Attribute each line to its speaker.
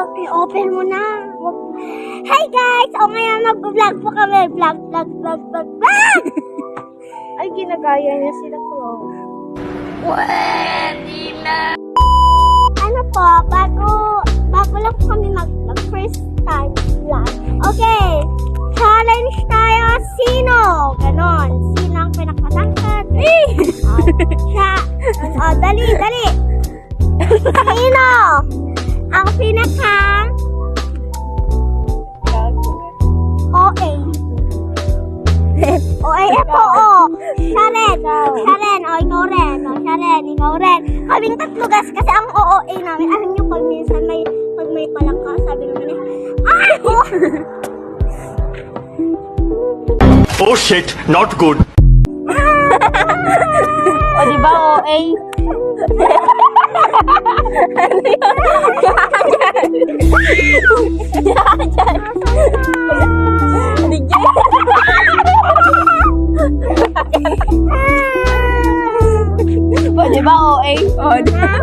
Speaker 1: I-open mo na. Hi guys! O ngayon mag-vlog po kami. Vlog!
Speaker 2: Ay, ginagaya niya sila ko.
Speaker 1: Pwede na! Ano po, bago lang po kami mag-vlog. First time vlog. Okay! Challenge tayo! Sino? Ganon. Sino ang pinakamatangkad? Dali! Sino? Ang pinaka OA. OAFO. Sharon. O, ikaw ren. Kaming tatlo gas kasi ang OOA namin. Alam nyo pag minsan pag may palaka, sabi naman
Speaker 3: Oh shit, not good.
Speaker 2: O, di ba, OA? O, di ba, OA? O, di ba?